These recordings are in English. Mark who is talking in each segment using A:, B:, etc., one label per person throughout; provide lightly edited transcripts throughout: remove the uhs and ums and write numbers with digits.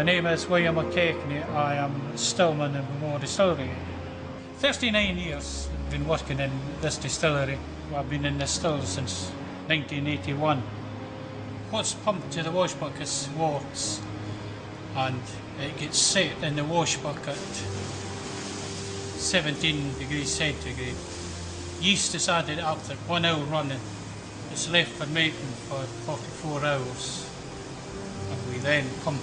A: My name is William O'Keefney. I am stillman in Bowmore Distillery. 39 years I've been working in this distillery. I've been in the still since 1981. What's pumped to the wash bucket is worts, and it gets set in the wash bucket 17 degrees centigrade. Yeast is added after 1 hour running. It's left for making for 44 hours, and we then pump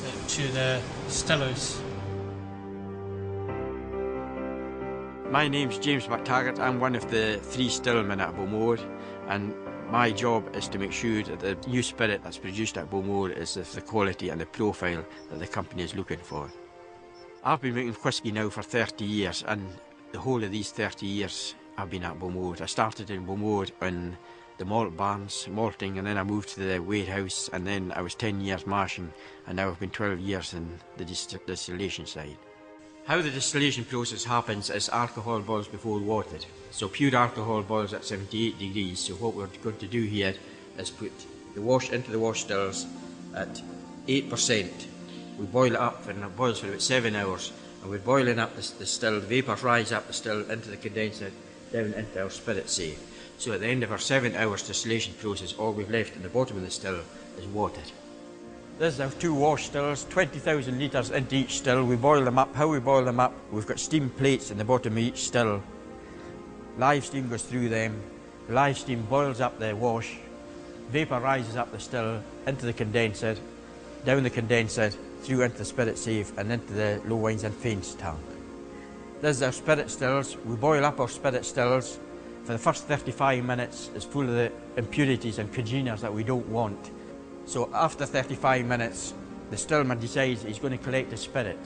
A: it to the distillers.
B: My name's James McTaggart. I'm one of the 3 stillmen at Bowmore, and my job is to make sure that the new spirit that's produced at Bowmore is of the quality and the profile that the company is looking for. I've been making whisky now for 30 years, and the whole of these 30 years I've been at Bowmore. I started in Bowmore in the malt barns, malting, and then I moved to the warehouse, and then I was 10 years mashing, and now I've been 12 years in the distillation side. How the distillation process happens is alcohol boils before water. So pure alcohol boils at 78 degrees. So what we're going to do here is put the wash into the wash stills at 8%. We boil it up, and it boils for about 7 hours. And we're boiling up the still, the vapours rise up the still into the condenser, down into our spirit safe. So at the end of our 7 hours distillation process, all we've left in the bottom of the still is water. This is our 2 wash stills, 20,000 litres into each still. We boil them up. How we boil them up, we've got steam plates in the bottom of each still. Live steam goes through them. The live steam boils up the wash. Vapour rises up the still, into the condenser, down the condenser, through into the spirit safe and into the low wines and faints tank. This is our spirit stills. We boil up our spirit stills. For the first 35 minutes, it's full of the impurities and congeners that we don't want. So after 35 minutes, the stillman decides he's going to collect the spirit.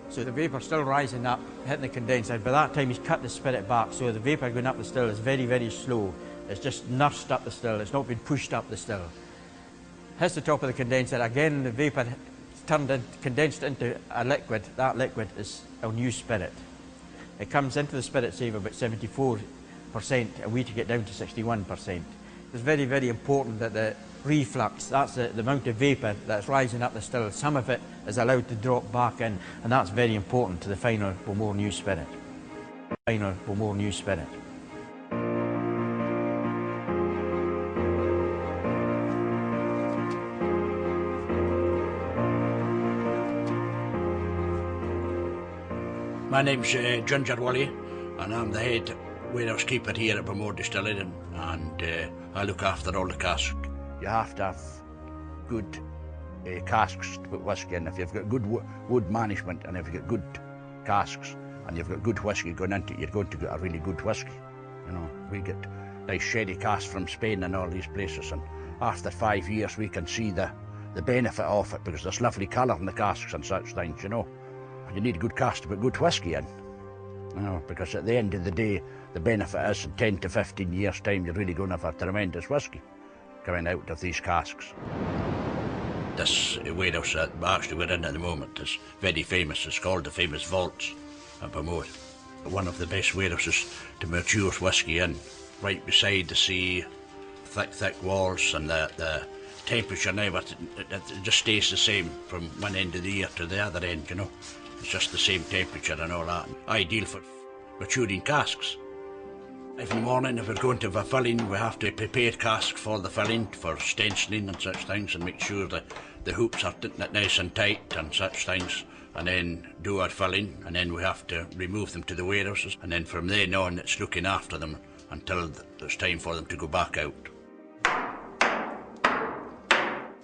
B: So the vapour's still rising up, hitting the condenser. By that time, he's cut the spirit back, so the vapour going up the still is very, very slow. It's just nursed up the still. It's not been pushed up the still. Hits the top of the condenser. Again, the vapour condensed into a liquid. That liquid is our new spirit. It comes into the spirit safe about 74%, and we to get down to 61%. It's very, very important that the reflux, that's the amount of vapour that's rising up the still, some of it is allowed to drop back in, and that's very important to the final Bowmore new spirit. Final Bowmore new spirit.
C: My name's Ginger Wally, and I'm the head warehouse keeper here at Bowmore Distillery, and I look after all the casks.
D: You have to have good casks to put whisky in. If you've got good wood management, and if you've got good casks, and you've got good whisky going into it, you're going to get a really good whisky. You know, we get nice sherry casks from Spain and all these places, and after 5 years we can see the benefit of it, because there's lovely colour in the casks and such things, you know. And you need a good cask to put good whisky in, you know, because at the end of the day, the benefit is in 10 to 15 years' time, you're really going to have a tremendous whisky coming out of these casks.
C: This warehouse that actually we're in at the moment is very famous. It's called the famous Vaults at Bowmore. One of the best warehouses to mature whisky in, right beside the sea, thick walls, and the temperature now, it just stays the same from one end of the year to the other end, you know. It's just the same temperature and all that. Ideal for maturing casks. Every morning, if we're going to have a filling, we have to prepare casks for the filling, for stenciling and such things, and make sure that the hoops are nice and tight and such things, and then do our filling, and then we have to remove them to the warehouses, and then from then on it's looking after them until there's time for them to go back out.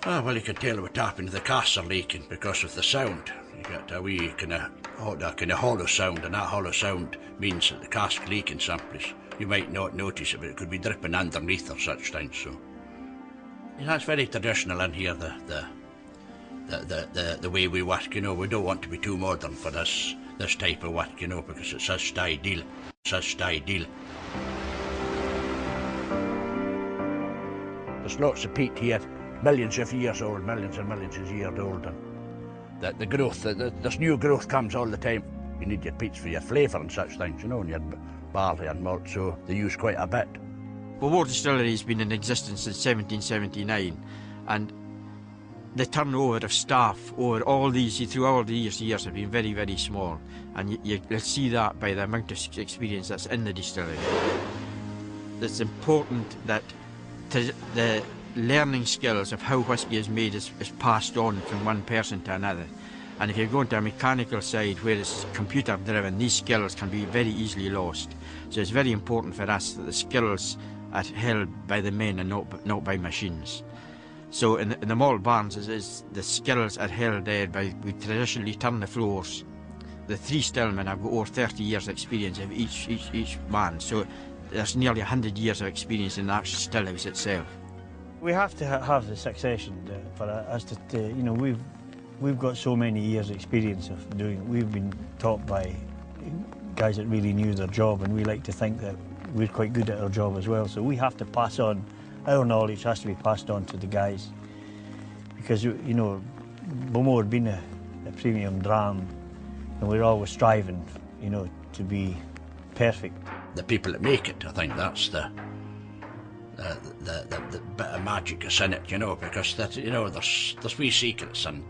C: Well, you can tell what's happening. The casks are leaking because of the sound. You get a wee kind of hollow sound, and that hollow sound means that the cask leaking someplace. You might not notice it, but it could be dripping underneath or such things. So, yeah, that's very traditional in here. The way we work, you know, we don't want to be too modern for this type of work, you know, because it's such ideal.
D: There's lots of peat here, millions of years old, millions and millions of years old, and the growth, there's new growth comes all the time. You need your peats for your flavour and such things, you know, and your barley and malt, so they use quite a bit.
B: Bowmore Distillery has been in existence since 1779, and the turnover of staff over all these, through all these years, have been very, very small, and you'll see that by the amount of experience that's in the distillery. It's important that the learning skills of how whisky is made is passed on from one person to another. And if you're going to a mechanical side where it's computer driven, these skills can be very easily lost. So it's very important for us that the skills are held by the men and not by machines. So in the malt barns, is the skills are held there by, we traditionally turn the floors. The 3 stillmen have got over 30 years experience of each man, so there's nearly 100 years of experience in the actual still house itself.
E: We have to have the succession for us to, you know, we've got so many years experience of doing it. We've been taught by guys that really knew their job, and we like to think that we're quite good at our job as well. So we have to pass on, our knowledge has to be passed on to the guys. Because, you know, Bowmore being a premium dram, and we're always striving, you know, to be perfect.
C: The people that make it, I think that's the bit of magic that's in it, you know, because that, you know, there's wee secrets in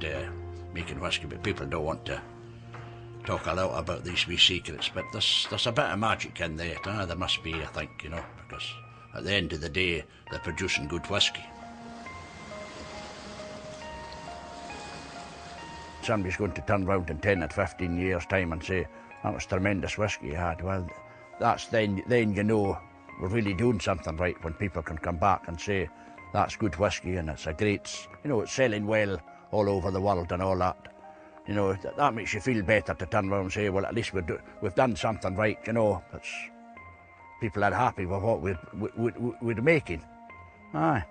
C: making whisky, but people don't want to talk a lot about these wee secrets. But there's a bit of magic in there. There must be, I think, you know, because at the end of the day, they're producing good whisky.
D: Somebody's going to turn round in 10 or 15 years' time and say, that was tremendous whisky you had. Well, that's then you know we're really doing something right, when people can come back and say, that's good whisky and it's a great, you know, it's selling well all over the world and all that. You know, that makes you feel better to turn around and say, well, at least we've done something right, you know. People are happy with what we're making. Aye.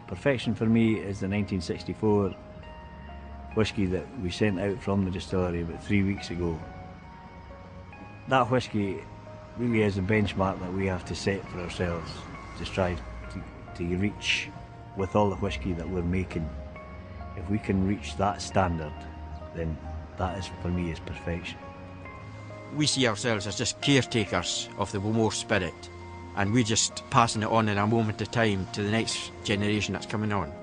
E: Perfection for me is the 1964 whisky that we sent out from the distillery about 3 weeks ago. That whisky really is a benchmark that we have to set for ourselves to strive to reach with all the whisky that we're making. If we can reach that standard, then that is, for me, is perfection.
B: We see ourselves as just caretakers of the Bowmore spirit, and we're just passing it on in a moment of time to the next generation that's coming on.